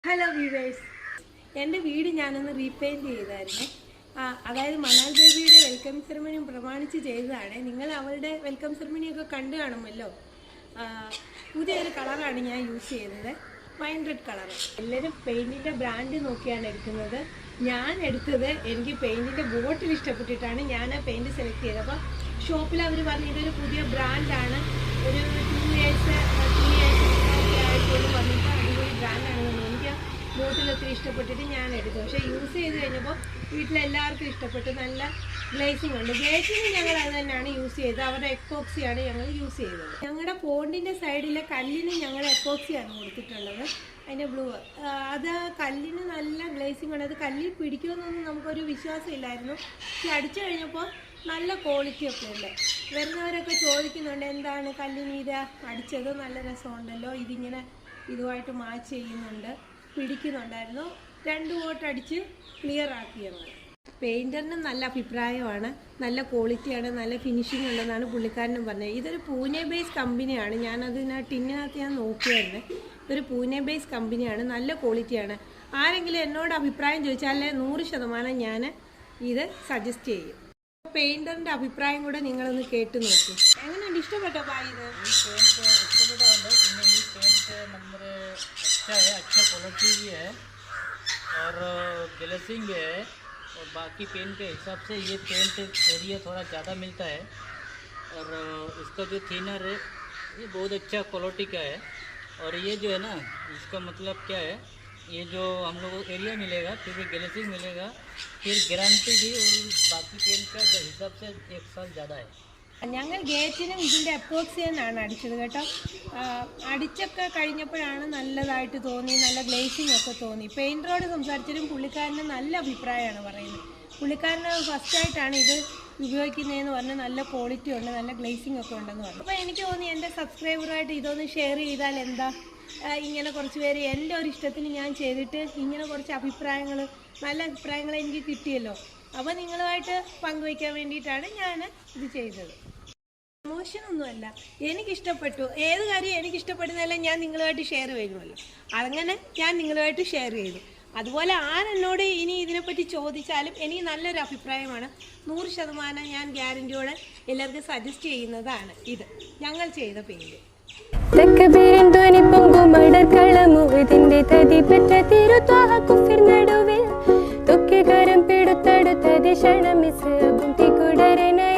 Hello viewers, എൻ്റെ വീട് ഞാനൊന്ന് റീപെയിൻറ്റ് ചെയ്തായിരുന്നു. അതായത് മനാൽ ബേബിയുടെ വെൽക്കം സെറമണിയും പ്രമാണിച്ച് ചെയ്തതാണ്. നിങ്ങൾ അവളുടെ വെൽക്കം സെറമണിയൊക്കെ കണ്ടു കാണുമല്ലോ. പുതിയൊരു കളറാണ് ഞാൻ യൂസ് ചെയ്തത്, വൈൻ റെഡ് കളർ. എല്ലാവരും പെയിൻറ്റിൻ്റെ ബ്രാൻഡ് നോക്കിയാണ് എടുക്കുന്നത്. ഞാൻ എടുത്തത് എനിക്ക് പെയിൻറ്റിൻ്റെ ബോട്ടിൽ ഇഷ്ടപ്പെട്ടിട്ടാണ് ഞാൻ ആ പെയിൻറ്റ് സെലക്ട് ചെയ്തത്. അപ്പോൾ ഷോപ്പിൽ അവർ പറഞ്ഞു ഇതൊരു പുതിയ ബ്രാൻഡാണ്, ഒരു 2 years 3 years ആയിട്ടുള്ള പറഞ്ഞിട്ട് അടിപൊളി ബ്രാൻഡാണെന്ന്. എനിക്ക് ബോട്ടിൽ ഒത്തിരി ഇഷ്ടപ്പെട്ടിട്ട് ഞാൻ എടുത്തു. പക്ഷേ യൂസ് ചെയ്ത് കഴിഞ്ഞപ്പോൾ വീട്ടിലെല്ലാവർക്കും ഇഷ്ടപ്പെട്ടു. നല്ല ഗ്ലേസിംഗ് ഉണ്ട്. ഗ്ലേസിംഗ് ഞങ്ങൾ അത് തന്നെയാണ് യൂസ് ചെയ്തത്. അവരുടെ എപ്പോക്സിയാണ് ഞങ്ങൾ യൂസ് ചെയ്തത്. ഞങ്ങളുടെ പോണ്ടിൻ്റെ സൈഡിലെ കല്ലിന് ഞങ്ങൾ എപ്പോക്സിയാണ് കൊടുത്തിട്ടുള്ളത്, അതിൻ്റെ ബ്ലൂ. അത് കല്ലിന് നല്ല ഗ്ലേസിംഗ് ഉണ്ട്. അത് കല്ലിൽ പിടിക്കുമെന്നൊന്നും നമുക്കൊരു വിശ്വാസമില്ലായിരുന്നു. പക്ഷെ അടിച്ചു കഴിഞ്ഞപ്പോൾ നല്ല ക്വാളിറ്റി ഒക്കെ ഉണ്ട്. വരുന്നവരൊക്കെ ചോദിക്കുന്നുണ്ട് എന്താണ് കല്ലിന് ഇത് അടിച്ചത്, നല്ല രസമുണ്ടല്ലോ, ഇതിങ്ങനെ ഇതുമായിട്ട് മാച്ച് ചെയ്യുന്നുണ്ട്, പിടിക്കുന്നുണ്ടായിരുന്നു. 2 കോട്ട് അടിച്ച് ക്ലിയർ ആക്കിയാണ്. പെയിൻറ്ററിന് നല്ല അഭിപ്രായമാണ്, നല്ല ക്വാളിറ്റിയാണ്, നല്ല ഫിനിഷിംഗ് ഉണ്ടെന്നാണ് പുള്ളിക്കാരനും പറഞ്ഞത്. ഇതൊരു പൂനെ ബേസ് കമ്പനിയാണ്. ടിന്നിനകത്ത് ഞാൻ നോക്കിയായിരുന്നു. ഇതൊരു പൂനെ ബേസ് കമ്പനിയാണ്, നല്ല ക്വാളിറ്റിയാണ്. ആരെങ്കിലും എന്നോട് അഭിപ്രായം ചോദിച്ചാൽ 100% ഞാൻ ഇത് സജസ്റ്റ് ചെയ്യും. പെയിൻറ്ററിൻ്റെ അഭിപ്രായം കൂടെ നിങ്ങളൊന്ന് കേട്ട് നോക്കൂ. എങ്ങനെയുണ്ട്, ഇഷ്ടപ്പെട്ടോ ഇത്? अच्छा है, अच्छा क्वालिटी भी है और ग्लेसिंग भी है, और बाकी पेन के हिसाब से ये पेंट एरिया थोड़ा ज़्यादा मिलता है, और इसका जो थिनर है ये बहुत अच्छा क्वालिटी का है. और ये जो है ना, इसका मतलब क्या है, ये जो हम लोग को एरिया मिलेगा, फिर भी ग्लेसिंग मिलेगा, फिर गारंटी भी बाकी पेन का हिसाब से 1 साल ज़्यादा है. ഞങ്ങൾ ഗേറ്റിനും ഇതിൻ്റെ എപ്പോക്സിയനാണ് അടിച്ചത് കേട്ടോ. അടിച്ചൊക്കെ കഴിഞ്ഞപ്പോഴാണ് നല്ലതായിട്ട് തോന്നി, നല്ല ഗ്ലേസിംഗ് ഒക്കെ തോന്നി. പെയിൻറ്ററോട് സംസാരിച്ചാലും പുള്ളിക്കാരന് നല്ല അഭിപ്രായമാണ് പറയുന്നത്. പുള്ളിക്കാരന് ഫസ്റ്റായിട്ടാണ് ഇത് ഉപയോഗിക്കുന്നതെന്ന് പറഞ്ഞ് നല്ല ക്വാളിറ്റി ഉണ്ട്, നല്ല ഗ്ലേസിംഗ് ഒക്കെ ഉണ്ടെന്ന് പറഞ്ഞു. അപ്പോൾ എനിക്ക് തോന്നി എൻ്റെ സബ്സ്ക്രൈബറായിട്ട് ഇതൊന്ന് ഷെയർ ചെയ്താൽ എന്താ, ഇങ്ങനെ കുറച്ച് പേര് എൻ്റെ ഒരു ഇഷ്ടത്തിന് ഞാൻ ചെയ്തിട്ട് ഇങ്ങനെ കുറച്ച് അഭിപ്രായങ്ങൾ, നല്ല അഭിപ്രായങ്ങൾ എനിക്ക് കിട്ടിയല്ലോ. അപ്പോൾ നിങ്ങളുമായിട്ട് പങ്കുവയ്ക്കാൻ വേണ്ടിയിട്ടാണ് ഞാൻ ഇത് ചെയ്തത്. പ്രമോഷനൊന്നുമല്ല, എനിക്കിഷ്ടപ്പെട്ടു. ഏത് കാര്യം എനിക്കിഷ്ടപ്പെടുന്നതെല്ലാം ഞാൻ നിങ്ങളുമായിട്ട് ഷെയർ ചെയ്യുമല്ലോ, അങ്ങനെ ഞാൻ നിങ്ങളുമായിട്ട് ഷെയർ ചെയ്തു. അതുപോലെ ആരെന്നോട് ഇനി ഇതിനെപ്പറ്റി ചോദിച്ചാലും എനിക്ക് നല്ലൊരു അഭിപ്രായമാണ്. 100% ഞാൻ ഗ്യാരൻറ്റിയോടെ എല്ലാവർക്കും സജസ്റ്റ് ചെയ്യുന്നതാണ് ഇത് ഞങ്ങൾ ചെയ്ത പെയിൻറ്റ്. തൊക്കെ കരം പിടുത്തടുത്തത് ക്ഷണമിസ് ബുദ്ധി കുടരനായി